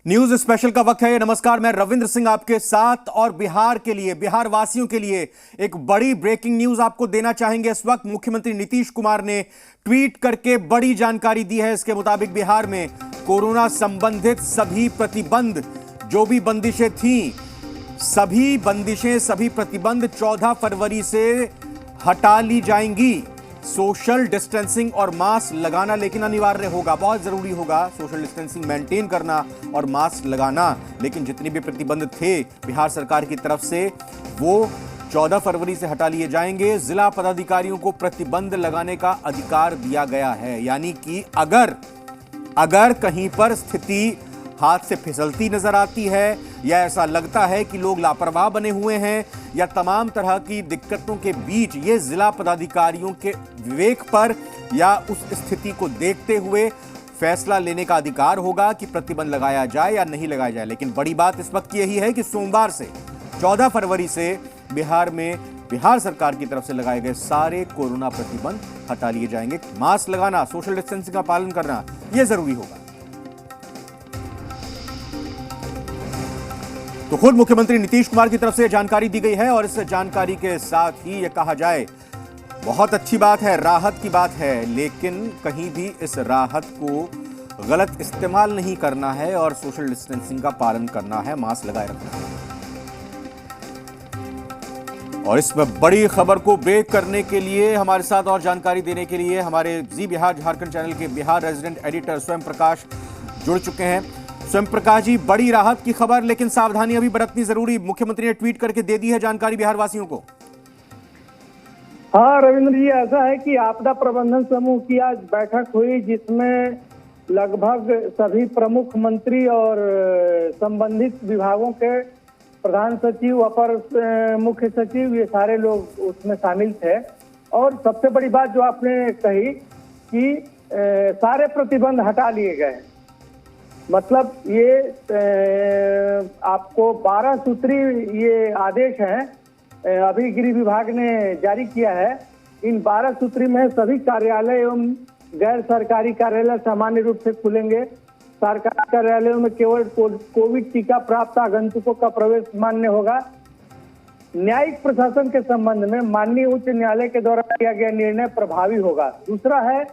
News special का वक्त है। नमस्कार, मैं रविंद्र सिंह आपके साथ और बिहार के लिए, बिहार वासियों के लिए एक बड़ी ब्रेकिंग न्यूज आपको देना चाहेंगे। इस वक्त मुख्यमंत्री नीतीश कुमार ने ट्वीट करके बड़ी जानकारी दी है। इसके मुताबिक बिहार में कोरोना संबंधित सभी प्रतिबंध, जो भी बंदिशें थीं, सभी बंदिशें, सभी प्रतिबंध 14 फरवरी से हटा ली जाएंगी। सोशल डिस्टेंसिंग और मास्क लगाना लेकिन अनिवार्य होगा, बहुत जरूरी होगा सोशल डिस्टेंसिंग मेंटेन करना और मास्क लगाना। लेकिन जितने भी प्रतिबंध थे बिहार सरकार की तरफ से, वो 14 फरवरी से हटा लिए जाएंगे। जिला पदाधिकारियों को प्रतिबंध लगाने का अधिकार दिया गया है। यानी कि अगर कहीं पर स्थिति हाथ से फिसलती नजर आती है या ऐसा लगता है कि लोग लापरवाह बने हुए हैं या तमाम तरह की दिक्कतों के बीच, ये जिला पदाधिकारियों के विवेक पर या उस स्थिति को देखते हुए फैसला लेने का अधिकार होगा कि प्रतिबंध लगाया जाए या नहीं लगाया जाए। लेकिन बड़ी बात इस वक्त यही है कि सोमवार से 14 फरवरी से बिहार में बिहार सरकार की तरफ से लगाए गए सारे कोरोना प्रतिबंध हटा लिए जाएंगे। मास्क लगाना, सोशल डिस्टेंसिंग का पालन करना, यह जरूरी होगा। तो खुद मुख्यमंत्री नीतीश कुमार की तरफ से जानकारी दी गई है और इस जानकारी के साथ ही यह कहा जाए, बहुत अच्छी बात है, राहत की बात है, लेकिन कहीं भी इस राहत को गलत इस्तेमाल नहीं करना है और सोशल डिस्टेंसिंग का पालन करना है, मास्क लगाए रखना है। और इस बड़ी खबर को ब्रेक करने के लिए हमारे साथ और जानकारी देने के लिए हमारे जी बिहार झारखंड चैनल के बिहार रेजिडेंट एडिटर स्वयं प्रकाश जुड़ चुके हैं। स्वयं प्रकाश जी, बड़ी राहत की खबर, लेकिन सावधानी अभी बरतनी जरूरी। मुख्यमंत्री ने ट्वीट करके दे दी है जानकारी बिहार वासियों को। हाँ रविंद्र जी, ऐसा है कि आपदा प्रबंधन समूह की आज बैठक हुई, जिसमें लगभग सभी प्रमुख मंत्री और संबंधित विभागों के प्रधान सचिव, अपर मुख्य सचिव, ये सारे लोग उसमें शामिल थे। और सबसे बड़ी बात जो आपने कही कि सारे प्रतिबंध हटा लिए गए, मतलब ये आपको 12 सूत्री ये आदेश हैं अभी गृह विभाग ने जारी किया है। इन 12 सूत्री में सभी कार्यालय एवं गैर सरकारी कार्यालय सामान्य रूप से खुलेंगे। सरकारी कार्यालयों में केवल कोविड टीका प्राप्त आगंतुकों का प्रवेश मान्य होगा। न्यायिक प्रशासन के संबंध में माननीय उच्च न्यायालय के द्वारा किया गया निर्णय प्रभावी होगा। दूसरा है,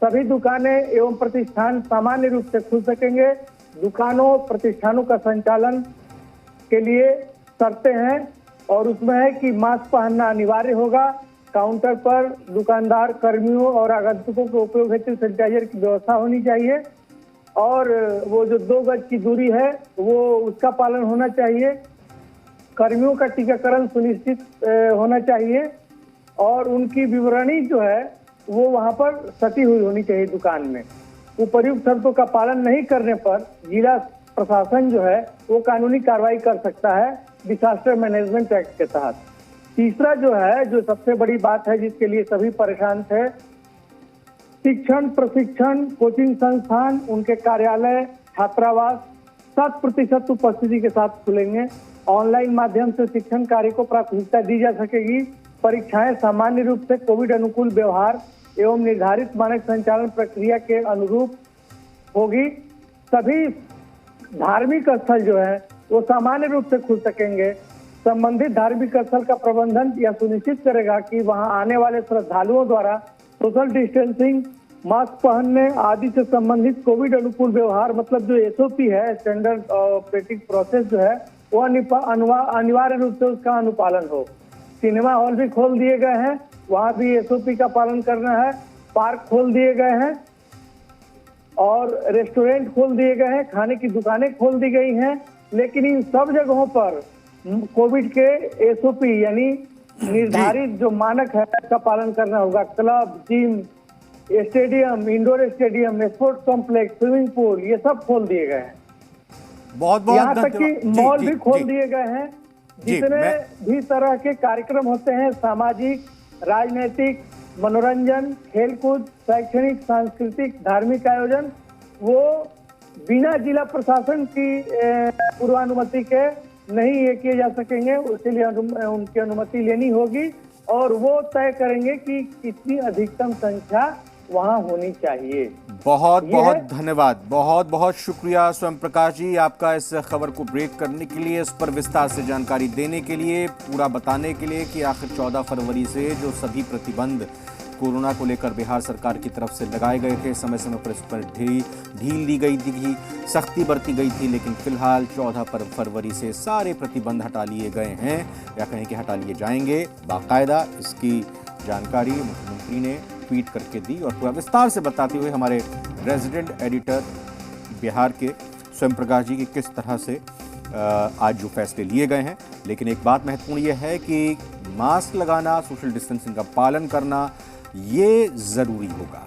सभी दुकानें एवं प्रतिष्ठान सामान्य रूप से खुल सकेंगे। दुकानों प्रतिष्ठानों का संचालन के लिए शर्तें हैं और उसमें है कि मास्क पहनना अनिवार्य होगा। काउंटर पर दुकानदार कर्मियों और आगंतुकों के उपयोग हेतु सैनिटाइजर की व्यवस्था होनी चाहिए और वो जो 2 गज की दूरी है वो उसका पालन होना चाहिए। कर्मियों का टीकाकरण सुनिश्चित होना चाहिए और उनकी विवरणी जो है वो वहां पर सटी हुई होनी चाहिए दुकान में। उपर्युक्त शर्तों का पालन नहीं करने पर जिला प्रशासन जो है वो कानूनी कार्रवाई कर सकता है डिजास्टर मैनेजमेंट एक्ट के तहत। तीसरा जो है, जो सबसे बड़ी बात है जिसके लिए सभी परेशान थे, शिक्षण प्रशिक्षण कोचिंग संस्थान, उनके कार्यालय, छात्रावास 100% उपस्थिति के साथ खुलेंगे। ऑनलाइन माध्यम से शिक्षण कार्य को प्राथमिकता दी जा सकेगी। परीक्षाएं सामान्य रूप से कोविड अनुकूल व्यवहार एवं निर्धारित मानक संचालन प्रक्रिया के अनुरूप होगी। सभी धार्मिक स्थल जो है वो सामान्य रूप से खुल सकेंगे। संबंधित धार्मिक स्थल का प्रबंधन यह सुनिश्चित करेगा कि वहां आने वाले श्रद्धालुओं द्वारा सोशल डिस्टेंसिंग, मास्क पहनने आदि से संबंधित कोविड अनुकूल व्यवहार, मतलब जो SOP है, स्टैंडर्ड ऑपरेटिंग प्रोसेस जो है, वो अनिवार्य रूप से उसका अनुपालन हो। सिनेमा हॉल भी खोल दिए गए हैं, वहां भी SOP का पालन करना है। पार्क खोल दिए गए हैं और रेस्टोरेंट खोल दिए गए हैं, खाने की दुकानें खोल दी गई हैं। लेकिन इन सब जगहों पर कोविड के SOP यानी निर्धारित जो मानक है उसका पालन करना होगा। Club, gym, stadium, indoor stadium, sports complex, swimming pool, ये सब खोल दिए गए हैं। बहुत यहाँ तक कि मॉल भी खोल दिए गए हैं। जितने भी तरह के कार्यक्रम होते हैं, सामाजिक, राजनीतिक, मनोरंजन, खेलकूद, शैक्षणिक, सांस्कृतिक, धार्मिक आयोजन, वो बिना जिला प्रशासन की पूर्वानुमति के नहीं ये किए जा सकेंगे। उसके लिए उनकी अनुमति लेनी होगी और वो तय करेंगे कि कितनी अधिकतम संख्या वहाँ होनी चाहिए। बहुत ये बहुत है। धन्यवाद, बहुत बहुत शुक्रिया स्वयं प्रकाश जी आपका इस खबर को ब्रेक करने के लिए, इस पर विस्तार से जानकारी देने के लिए, पूरा बताने के लिए कि आखिर 14 फरवरी से जो सभी प्रतिबंध कोरोना को लेकर बिहार सरकार की तरफ से लगाए गए थे, समय समय पर इस पर ढील दी गई थी, सख्ती बरती गई थी, लेकिन फिलहाल 14 फरवरी से सारे प्रतिबंध हटा लिए गए हैं या कहें कि हटा लिए जाएंगे बाकायदा। इसकी जानकारी मुख्यमंत्री ने ट्वीट करके दी और पूरा विस्तार से बताते हुए हमारे रेजिडेंट एडिटर बिहार के स्वयं प्रकाश जी की किस तरह से आज जो फैसले लिए गए हैं। लेकिन एक बात महत्वपूर्ण यह है कि मास्क लगाना, सोशल डिस्टेंसिंग का पालन करना ये ज़रूरी होगा।